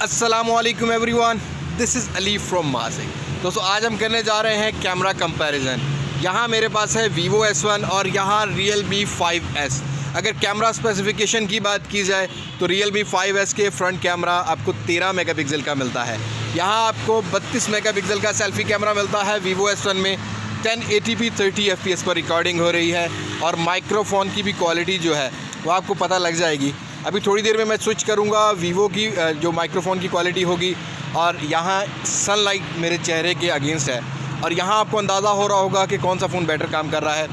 अस्सलामुअलैकुम everyone, this is Ali from मासिक। दोस्तों आज हम करने जा रहे हैं कैमरा कंपैरिजन। यहाँ मेरे पास है Vivo S1 और यहाँ Realme 5S। अगर कैमरा स्पेसिफिकेशन की बात की जाए तो Realme 5S के फ्रंट कैमरा आपको 13 मेगापिक्सल का मिलता है। यहाँ आपको 32 मेगापिक्सल का सेल्फ़ी कैमरा मिलता है। Vivo S1 में 1080p 30 fps पर रिकॉर्डिंग हो रही है और माइक्रोफोन की भी क्वालिटी जो है वो आपको पता लग जाएगी। अभी थोड़ी देर में मैं स्विच करूँगा वीवो की जो माइक्रोफोन की क्वालिटी होगी और यहाँ सनलाइट मेरे चेहरे के अगेंस्ट है और यहाँ आपको अंदाज़ा हो रहा होगा कि कौन सा फ़ोन बेटर काम कर रहा है।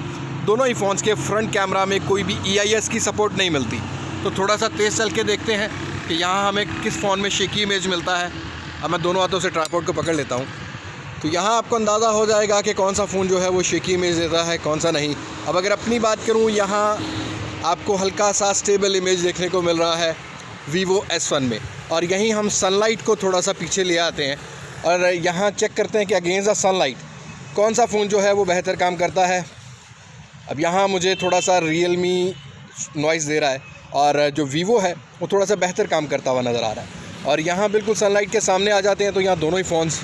दोनों ही फ़ोन्स के फ्रंट कैमरा में कोई भी EIS की सपोर्ट नहीं मिलती। तो थोड़ा सा तेज़ चल के देखते हैं कि यहाँ हमें किस फ़ोन में शेकी इमेज मिलता है। अब मैं दोनों हाथों से ट्राइपॉड को पकड़ लेता हूँ तो यहाँ आपको अंदाज़ा हो जाएगा कि कौन सा फ़ोन जो है वो शेकी इमेज देता है, कौन सा नहीं। अब अगर अपनी बात करूँ, यहाँ आपको हल्का सा स्टेबल इमेज देखने को मिल रहा है Vivo S1 में। और यहीं हम सनलाइट को थोड़ा सा पीछे ले आते हैं और यहाँ चेक करते हैं कि अगेंस्ट द सनलाइट कौन सा फ़ोन जो है वो बेहतर काम करता है। अब यहाँ मुझे थोड़ा सा Realme नॉइज़ दे रहा है और जो Vivo है वो थोड़ा सा बेहतर काम करता हुआ नज़र आ रहा है। और यहाँ बिल्कुल सनलाइट के सामने आ जाते हैं तो यहाँ दोनों ही फ़ोन्स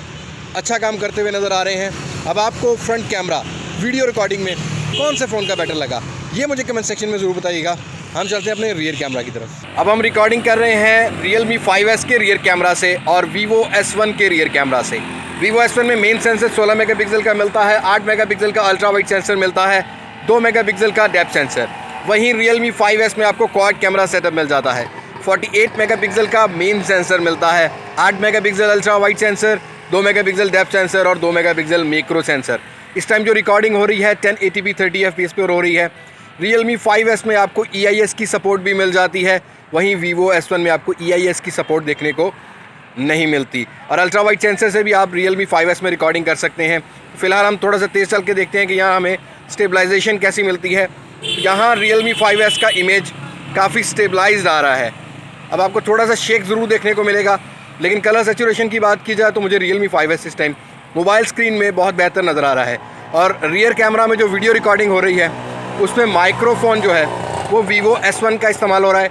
अच्छा काम करते हुए नज़र आ रहे हैं। अब आपको फ्रंट कैमरा वीडियो रिकॉर्डिंग में कौन से फ़ोन का बेटर लगा ये मुझे कमेंट सेक्शन में ज़रूर बताइएगा। हम चलते हैं अपने रियर कैमरा की तरफ। अब हम रिकॉर्डिंग कर रहे हैं Realme 5S के रियर कैमरा से और Vivo S1 के रियर कैमरा से। Vivo S1 में मेन सेंसर 16 मेगापिक्सल का मिलता है, 8 मेगापिक्सल का अल्ट्रा वाइड सेंसर मिलता है, 2 मेगापिक्सल का डेप्थ सेंसर। वहीं Realme 5S में आपको क्वाड कैमरा सेटअप मिल जाता है, 48 मेगापिक्सल का मेन सेंसर मिलता है, 8 megapixel ultra wide sensor, 2 megapixel depth sensor और 2 मेगापिक्सल मैक्रो सेंसर। इस टाइम जो रिकॉर्डिंग हो रही है 1080p 30 fps पर हो रही है। Realme 5S में आपको EIS की सपोर्ट भी मिल जाती है, वहीं Vivo S1 में आपको EIS की सपोर्ट देखने को नहीं मिलती। और अल्ट्रा वाइड सेंसर से भी आप Realme 5S में रिकॉर्डिंग कर सकते हैं। फ़िलहाल हम थोड़ा सा तेज़ चल के देखते हैं कि यहाँ हमें स्टेबलाइजेशन कैसी मिलती है। यहाँ Realme 5S का इमेज काफ़ी स्टेबलाइज्ड आ रहा है। अब आपको थोड़ा सा शेक ज़रूर देखने को मिलेगा, लेकिन कलर सैचुरेशन की बात की जाए तो मुझे Realme 5S इस टाइम मोबाइल स्क्रीन में बहुत बेहतर नज़र आ रहा है। और रियर कैमरा में जो वीडियो रिकॉर्डिंग हो रही है उसमें माइक्रोफोन जो है वो Vivo S1 का इस्तेमाल हो रहा है।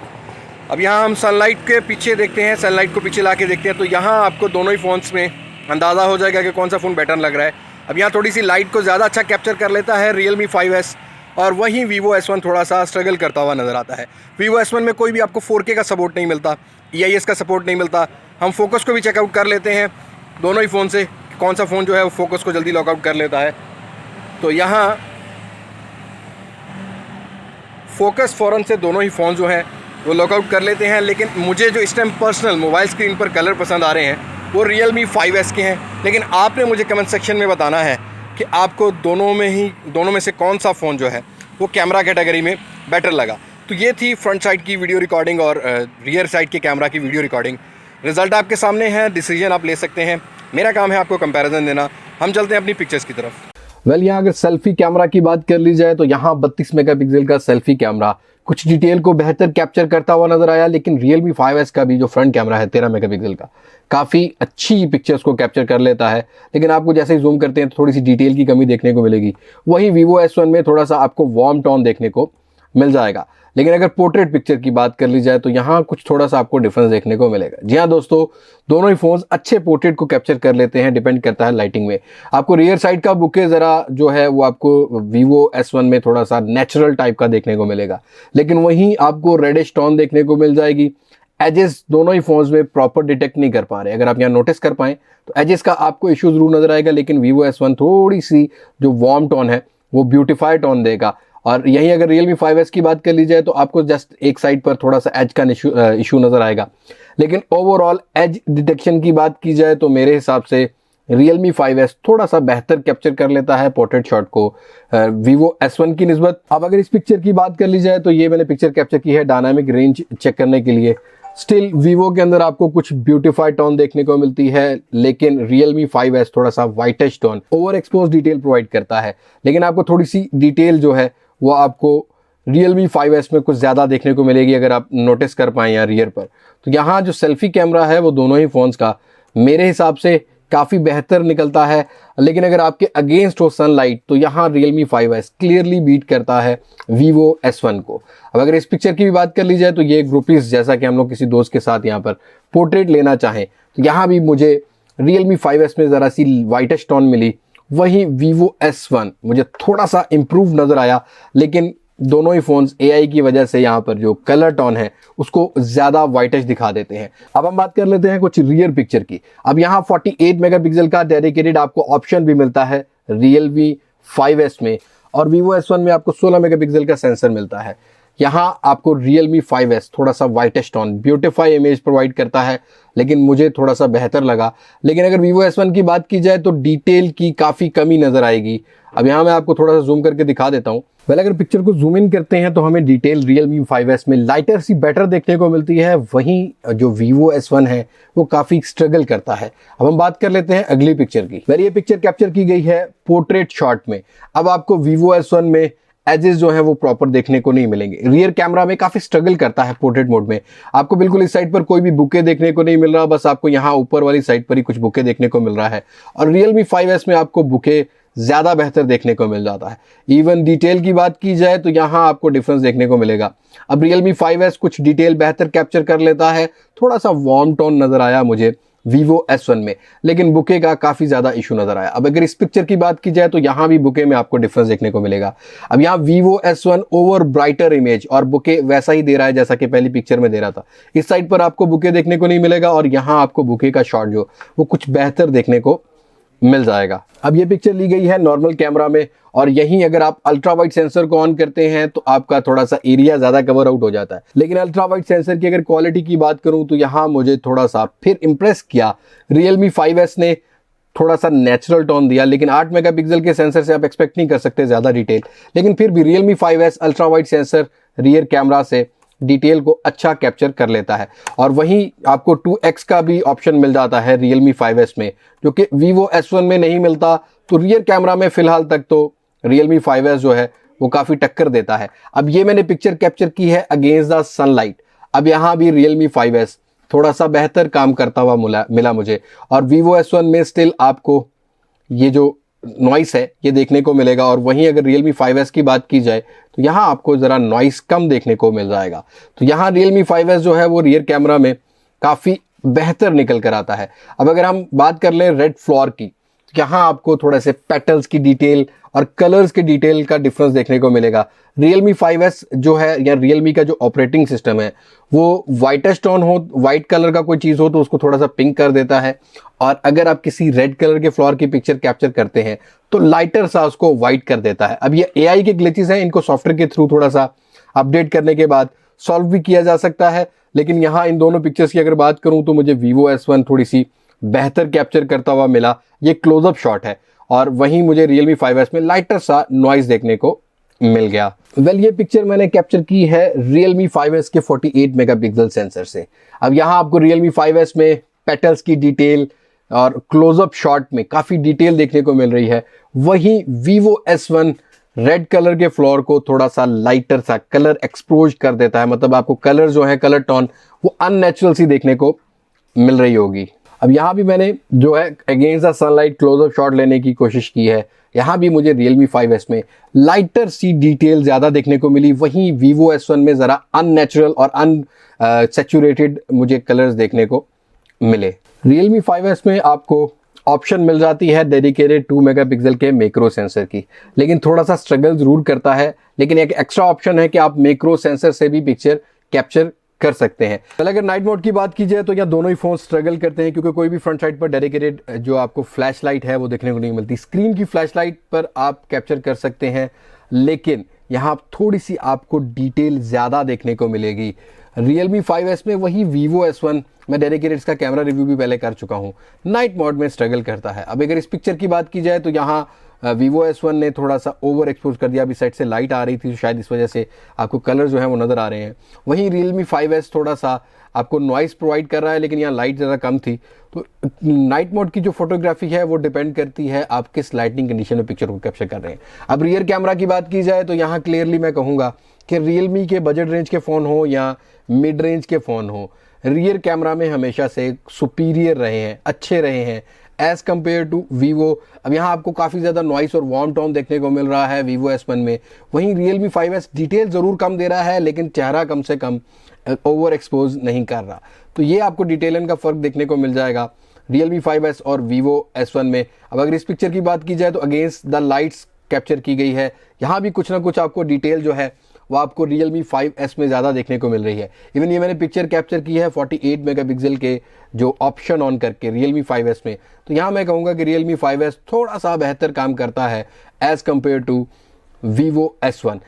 अब यहाँ हम सनलाइट के पीछे देखते हैं, सनलाइट को पीछे ला के देखते हैं तो यहाँ आपको दोनों ही फ़ोन्स में अंदाज़ा हो जाएगा कि कौन सा फ़ोन बेटर लग रहा है। अब यहाँ थोड़ी सी लाइट को ज़्यादा अच्छा कैप्चर कर लेता है Realme 5S और वहीं Vivo S1 थोड़ा सा स्ट्रगल करता हुआ नज़र आता है। Vivo S1 में कोई भी आपको 4K का सपोर्ट नहीं मिलता, EIS का सपोर्ट नहीं मिलता। हम फोकस को भी चेकआउट कर लेते हैं दोनों ही फ़ोन से, कौन सा फ़ोन जो है वो फोकस को जल्दी लॉकआउट कर लेता है। तो यहाँ फोकस फ़ौरन से दोनों ही फ़ोन जो हैं वो लॉकआउट कर लेते हैं। लेकिन मुझे जो इस टाइम पर्सनल मोबाइल स्क्रीन पर कलर पसंद आ रहे हैं वो Realme 5S के हैं। लेकिन आपने मुझे कमेंट सेक्शन में बताना है कि आपको दोनों में से कौन सा फ़ोन जो है वो कैमरा कैटेगरी में बेटर लगा। तो ये थी फ्रंट साइड की वीडियो रिकॉर्डिंग और रियर साइड के कैमरा की वीडियो रिकॉर्डिंग। रिज़ल्ट आपके सामने है, डिसीजन आप ले सकते हैं। मेरा काम है आपको कंपैरिजन देना। हम चलते हैं अपनी पिक्चर्स की तरफ। यहाँ अगर सेल्फी कैमरा की बात कर ली जाए तो यहाँ 32 मेगापिक्सल का सेल्फी कैमरा कुछ डिटेल को बेहतर कैप्चर करता हुआ नजर आया। लेकिन Realme 5S का भी जो फ्रंट कैमरा है 13 मेगापिक्सल का काफ़ी अच्छी पिक्चर्स को कैप्चर कर लेता है। लेकिन आपको जैसे ही जूम करते हैं तो थोड़ी सी डिटेल की कमी देखने को मिलेगी। वहीं Vivo S1 में थोड़ा सा आपको वार्म टोन देखने को मिल जाएगा। लेकिन अगर पोर्ट्रेट पिक्चर की बात कर ली जाए तो यहाँ कुछ थोड़ा सा आपको डिफरेंस देखने को मिलेगा। जी हाँ दोस्तों, दोनों ही फ़ोन्स अच्छे पोर्ट्रेट को कैप्चर कर लेते हैं, डिपेंड करता है लाइटिंग में। आपको रियर साइड का बुके ज़रा जो है वो आपको Vivo S1 में थोड़ा सा नेचुरल टाइप का देखने को मिलेगा। लेकिन वहीं आपको रेडिश टोन देखने को मिल जाएगी। एजेस दोनों ही फ़ोन्स में प्रॉपर डिटेक्ट नहीं कर पा रहे। अगर आप यहाँ नोटिस कर पाएँ तो एजेस का आपको इशू ज़रूर नज़र आएगा। लेकिन Vivo S1 थोड़ी सी जो वार्म टोन है वो ब्यूटीफाई टोन देगा। और यहीं अगर Realme 5S की बात कर ली जाए तो आपको जस्ट एक साइड पर थोड़ा सा एज का इशू नज़र आएगा। लेकिन ओवरऑल एज डिटेक्शन की बात की जाए तो मेरे हिसाब से Realme 5S थोड़ा सा बेहतर कैप्चर कर लेता है पोर्ट्रेट शॉट को Vivo S1 की निस्बत। अब अगर इस पिक्चर की बात कर ली जाए तो ये मैंने पिक्चर कैप्चर की है डायनामिक रेंज चेक करने के लिए। स्टिल Vivo के अंदर आपको कुछ ब्यूटीफाइड टोन देखने को मिलती है, लेकिन Realme 5S थोड़ा सा whitish tone over expose detail provide करता है। लेकिन आपको थोड़ी सी डिटेल जो है वो आपको Realme 5S में कुछ ज़्यादा देखने को मिलेगी अगर आप नोटिस कर पाएँ या रियर पर। तो यहाँ जो सेल्फी कैमरा है वो दोनों ही फ़ोन्स का मेरे हिसाब से काफ़ी बेहतर निकलता है। लेकिन अगर आपके अगेंस्ट हो सनलाइट तो यहाँ Realme 5S क्लियरली बीट करता है Vivo S1 को। अब अगर इस पिक्चर की भी बात कर ली जाए तो ये ग्रुपीज, जैसा कि हम लोग किसी दोस्त के साथ यहाँ पर पोर्ट्रेट लेना चाहें तो यहाँ भी मुझे Realme 5S में ज़रा सी वाइटेस्ट टोन मिली। वहीं Vivo S1 मुझे थोड़ा सा इम्प्रूव नज़र आया, लेकिन दोनों ही फ़ोन्स AI की वजह से यहाँ पर जो कलर टोन है उसको ज़्यादा वाइटिश दिखा देते हैं। अब हम बात कर लेते हैं कुछ रियर पिक्चर की। अब यहाँ 48 मेगापिक्सल का डेडिकेटेड आपको ऑप्शन भी मिलता है Realme 5S में, और Vivo S1 में आपको 16 मेगापिक्सल का सेंसर मिलता है। यहाँ आपको Realme 5S थोड़ा सा whitest tone beautify image provide करता है, लेकिन मुझे थोड़ा सा बेहतर लगा। लेकिन अगर Vivo S1 की बात की जाए तो डिटेल की काफ़ी कमी नज़र आएगी। अब यहाँ मैं आपको थोड़ा सा जूम करके दिखा देता हूँ। पहले अगर पिक्चर को जूम इन करते हैं तो हमें डिटेल Realme 5S में लाइटर सी बेटर देखने को मिलती है, वहीं जो Vivo S1 है वो काफ़ी स्ट्रगल करता है। अब हम बात कर लेते हैं अगली पिक्चर की। वेल ये पिक्चर कैप्चर की गई है पोर्ट्रेट शॉट में। अब आपको Vivo S1 में एजेस जो है वो प्रॉपर देखने को नहीं मिलेंगे। रियर कैमरा में काफ़ी स्ट्रगल करता है पोर्ट्रेट मोड में। आपको बिल्कुल इस साइड पर कोई भी बुके देखने को नहीं मिल रहा, बस आपको यहाँ ऊपर वाली साइड पर ही कुछ बुके देखने को मिल रहा है। और Realme 5S में आपको बुके ज़्यादा बेहतर देखने को मिल जाता है। इवन डिटेल की बात की जाए तो यहाँ आपको डिफरेंस देखने को मिलेगा। अब Realme 5S कुछ डिटेल बेहतर कैप्चर कर लेता है, थोड़ा सा वार्म टोन नज़र आया मुझे Vivo S1 में, लेकिन बुके का काफ़ी ज़्यादा इशू नज़र आया। अब अगर इस पिक्चर की बात की जाए तो यहाँ भी बुके में आपको डिफरेंस देखने को मिलेगा। अब यहाँ Vivo S1 over brighter image और बुके वैसा ही दे रहा है जैसा कि पहली पिक्चर में दे रहा था। इस साइड पर आपको बुके देखने को नहीं मिलेगा, और यहाँ आपको बुके का शॉट जो वो कुछ बेहतर देखने को मिल जाएगा। अब ये पिक्चर ली गई है नॉर्मल कैमरा में, और यहीं अगर आप अल्ट्रा वाइड सेंसर को ऑन करते हैं तो आपका थोड़ा सा एरिया ज़्यादा कवर आउट हो जाता है। लेकिन अल्ट्रा वाइड सेंसर की अगर क्वालिटी की बात करूं तो यहाँ मुझे थोड़ा सा फिर इम्प्रेस किया। Realme 5S ने थोड़ा सा नेचुरल टोन दिया, लेकिन 8 मेगापिक्सल के सेंसर से आप एक्सपेक्ट नहीं कर सकते ज़्यादा डिटेल। लेकिन फिर भी Realme 5S ultra wide sensor rear camera से डिटेल को अच्छा कैप्चर कर लेता है। और वहीं आपको 2x का भी ऑप्शन मिल जाता है Realme 5S में, जो कि Vivo S1 में नहीं मिलता। तो रियर कैमरा में फ़िलहाल तक तो Realme 5S जो है वो काफ़ी टक्कर देता है। अब ये मैंने पिक्चर कैप्चर की है अगेंस्ट द सनलाइट। अब यहाँ भी Realme 5S थोड़ा सा बेहतर काम करता हुआ मिला मुझे, और Vivo S1 में स्टिल आपको ये जो नॉइस है ये देखने को मिलेगा। और वहीं अगर Realme 5S की बात की जाए तो यहाँ आपको ज़रा नॉइस कम देखने को मिल जाएगा। तो यहाँ Realme 5S जो है वो रियर कैमरा में काफ़ी बेहतर निकल कर आता है। अब अगर हम बात कर लें रेड फ्लोर की, तो यहाँ आपको थोड़े से पेटल्स की डिटेल और कलर्स के डिटेल का डिफरेंस देखने को मिलेगा। Realme 5S जो है या Realme का जो ऑपरेटिंग सिस्टम है वो वाइटेस्ट टोन हो, वाइट कलर का कोई चीज़ हो तो उसको थोड़ा सा पिंक कर देता है, और अगर आप किसी रेड कलर के फ्लोर की पिक्चर कैप्चर करते हैं तो लाइटर सा उसको वाइट कर देता है। अब ये AI के ग्लिचेस हैं, इनको सॉफ्टवेयर के थ्रू थोड़ा सा अपडेट करने के बाद सॉल्व भी किया जा सकता है। लेकिन यहाँ इन दोनों पिक्चर्स की अगर बात करूँ तो मुझे Vivo S1 थोड़ी सी बेहतर कैप्चर करता हुआ मिला। ये क्लोजअप शॉट है, और वहीं मुझे Realme 5S में लाइटर सा नॉइस देखने को मिल गया। वेल ये पिक्चर मैंने कैप्चर की है Realme 5S के 48 मेगापिक्सल सेंसर से। अब यहाँ आपको Realme 5S में पेटल्स की डिटेल और क्लोजअप शॉट में काफ़ी डिटेल देखने को मिल रही है। वहीं Vivo S1 रेड कलर के फ्लोर को थोड़ा सा लाइटर सा कलर एक्सपोज कर देता है, मतलब आपको कलर जो है कलर टोन वो अननेचुरल सी देखने को मिल रही होगी। अब यहाँ भी मैंने जो है against the sunlight close up shot लेने की कोशिश की है। यहाँ भी मुझे Realme 5S में लाइटर सी डिटेल ज़्यादा देखने को मिली, वहीं Vivo S1 में ज़रा अननेचुरल और अनसेचुरेटेड मुझे कलर्स देखने को मिले। Realme 5S में आपको ऑप्शन मिल जाती है डेडिकेटेड 2 मेगापिक्सल के मैक्रो सेंसर की, लेकिन थोड़ा सा स्ट्रगल ज़रूर करता है। लेकिन एक एक्स्ट्रा ऑप्शन है कि आप मैक्रो सेंसर से भी पिक्चर कैप्चर कर सकते हैं। पहले अगर नाइट मोड की बात की जाए तो यहाँ दोनों ही फोन स्ट्रगल करते हैं, क्योंकि कोई भी फ्रंट साइड पर डेडिकेटेड जो आपको फ्लैश लाइट है वो देखने को नहीं मिलती। स्क्रीन की फ्लैश लाइट पर आप कैप्चर कर सकते हैं, लेकिन यहाँ थोड़ी सी आपको डिटेल ज़्यादा देखने को मिलेगी Realme 5S में। वही Vivo S1 मैं डेडिकेटेड इसका कैमरा रिव्यू भी पहले कर चुका हूँ, नाइट मोड में स्ट्रगल करता है। अब अगर इस पिक्चर की बात की जाए तो यहाँ Vivo S1 ने थोड़ा सा ओवर एक्सपोज कर दिया। अभी साइड से लाइट आ रही थी, शायद इस वजह से आपको कलर जो है वो नज़र आ रहे हैं। वहीं Realme 5S थोड़ा सा आपको नॉइस प्रोवाइड कर रहा है, लेकिन यहाँ लाइट ज़रा कम थी। तो नाइट मोड की जो फोटोग्राफी है वो डिपेंड करती है आप किस लाइटिंग कंडीशन में पिक्चर को कैप्चर कर रहे हैं। अब रियर कैमरा की बात की जाए तो यहाँ क्लियरली मैं कहूँगा कि Realme के बजट रेंज के फ़ोन हो या मिड रेंज के फ़ोन हो, रियर कैमरा में हमेशा से सुपीरियर रहे हैं, अच्छे रहे हैं एज कम्पेयर टू वीवो। अब यहाँ आपको काफ़ी ज़्यादा नॉइस और वार्म टोन देखने को मिल रहा है वीवो S1 में। वहीं Realme 5S डिटेल ज़रूर कम दे रहा है, लेकिन चेहरा कम से कम ओवर एक्सपोज नहीं कर रहा। तो ये आपको डिटेल इनका फ़र्क देखने को मिल जाएगा Realme 5S और Vivo S1 में। अब अगर इस पिक्चर की बात की जाए तो अगेंस्ट द लाइट्स कैप्चर की गई है। यहाँ भी कुछ ना कुछ आपको डिटेल जो है वो आपको Realme 5S में ज़्यादा देखने को मिल रही है। इवन ये मैंने पिक्चर कैप्चर की है 48 मेगापिक्सल के जो ऑप्शन ऑन करके Realme 5S में। तो यहाँ मैं कहूँगा कि Realme 5S थोड़ा सा बेहतर काम करता है as compare to Vivo S1।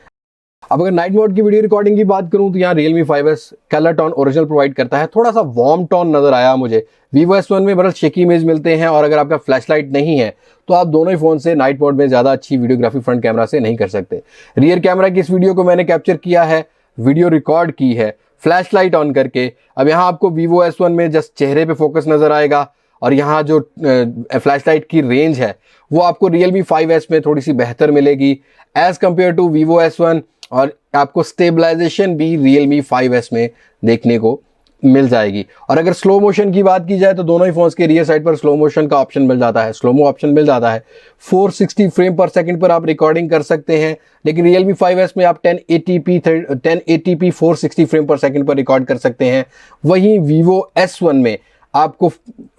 अब अगर नाइट मोड की वीडियो रिकॉर्डिंग की बात करूं तो यहाँ Realme 5S colour tone original provide करता है। थोड़ा सा वार्म टोन नजर आया मुझे। Vivo S1 में बड़ा शेकी इमेज मिलते हैं, और अगर आपका फ्लैशलाइट नहीं है तो आप दोनों ही फोन से नाइट मोड में ज़्यादा अच्छी वीडियोग्राफी फ्रंट कैमरा से नहीं कर सकते। रियर कैमरा की इस वीडियो को मैंने कैप्चर किया है, वीडियो रिकॉर्ड की है फ्लैशलाइट ऑन करके। अब यहाँ आपको Vivo S1 में जस्ट चेहरे पे फोकस नजर आएगा, और यहाँ जो फ्लैशलाइट की रेंज है वो आपको Realme 5S में थोड़ी सी बेहतर मिलेगी as compare to Vivo S1, और आपको स्टेबलाइजेशन भी Realme 5S में देखने को मिल जाएगी। और अगर स्लो मोशन की बात की जाए तो दोनों ही फोन्स के रियर साइड पर स्लो मोशन का ऑप्शन मिल जाता है, स्लोमो ऑप्शन मिल जाता है। 460 फ्रेम पर सेकंड पर आप रिकॉर्डिंग कर सकते हैं, लेकिन Realme 5S में आप 1080p 460 फ्रेम पर सेकंड पर रिकॉर्ड कर सकते हैं। वहीं Vivo S1 में आपको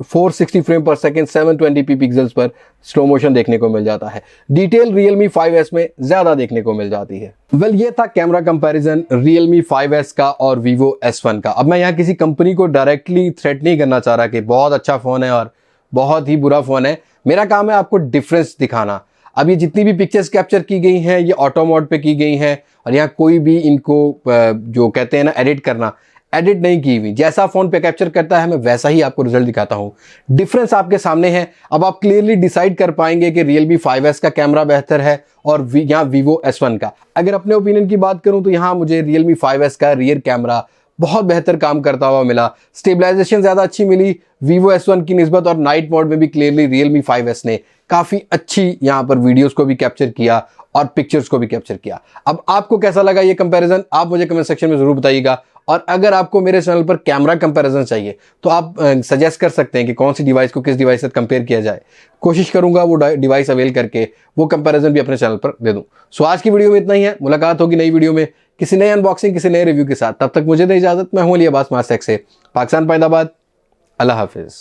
460 फ्रेम पर सेकंड 720p पिक्सल्स पर स्लो मोशन देखने को मिल जाता है। डिटेल Realme 5S में ज़्यादा देखने को मिल जाती है। ये था कैमरा कंपैरिजन Realme 5S का और Vivo S1 का। अब मैं यहाँ किसी कंपनी को डायरेक्टली थ्रेट नहीं करना चाह रहा कि बहुत अच्छा फ़ोन है और बहुत ही बुरा फ़ोन है। मेरा काम है आपको डिफरेंस दिखाना। अब ये जितनी भी पिक्चर्स कैप्चर की गई हैं ये ऑटो मोड पे की गई हैं, और यहाँ कोई भी इनको जो कहते हैं ना एडिट नहीं की हुई। जैसा फोन पे कैप्चर करता है मैं वैसा ही आपको रिजल्ट दिखाता हूँ। डिफरेंस आपके सामने है। अब आप क्लियरली डिसाइड कर पाएंगे कि Realme 5S का कैमरा बेहतर है और यहाँ Vivo S1 का। अगर अपने ओपिनियन की बात करूँ तो यहाँ मुझे Realme 5S का रियर कैमरा बहुत बेहतर काम करता हुआ मिला। स्टेबलाइजेशन ज़्यादा अच्छी मिली Vivo S1 की निस्बत, और नाइट मोड में भी क्लियरली Realme 5S ने काफ़ी अच्छी यहाँ पर वीडियोज़ को भी कैप्चर किया और पिक्चर्स को भी कैप्चर किया। अब आपको कैसा लगा ये कंपैरिजन, आप मुझे कमेंट सेक्शन में ज़रूर बताइएगा। और अगर आपको मेरे चैनल पर कैमरा कंपैरिजन चाहिए तो आप सजेस्ट कर सकते हैं कि कौन सी डिवाइस को किस डिवाइस से कंपेयर किया जाए। कोशिश करूंगा वो डिवाइस अवेल करके वो कंपैरिजन भी अपने चैनल पर दे दूं। सो आज की वीडियो में इतना ही है। मुलाकात होगी नई वीडियो में किसी नए अनबॉक्सिंग, किसी नए रिव्यू के साथ। तब तक मुझे दे इजाजत। मैं हूं अली अब्बास मास्टेक से, पाकिस्तान पैदाबाद। अल्लाह हाफिज।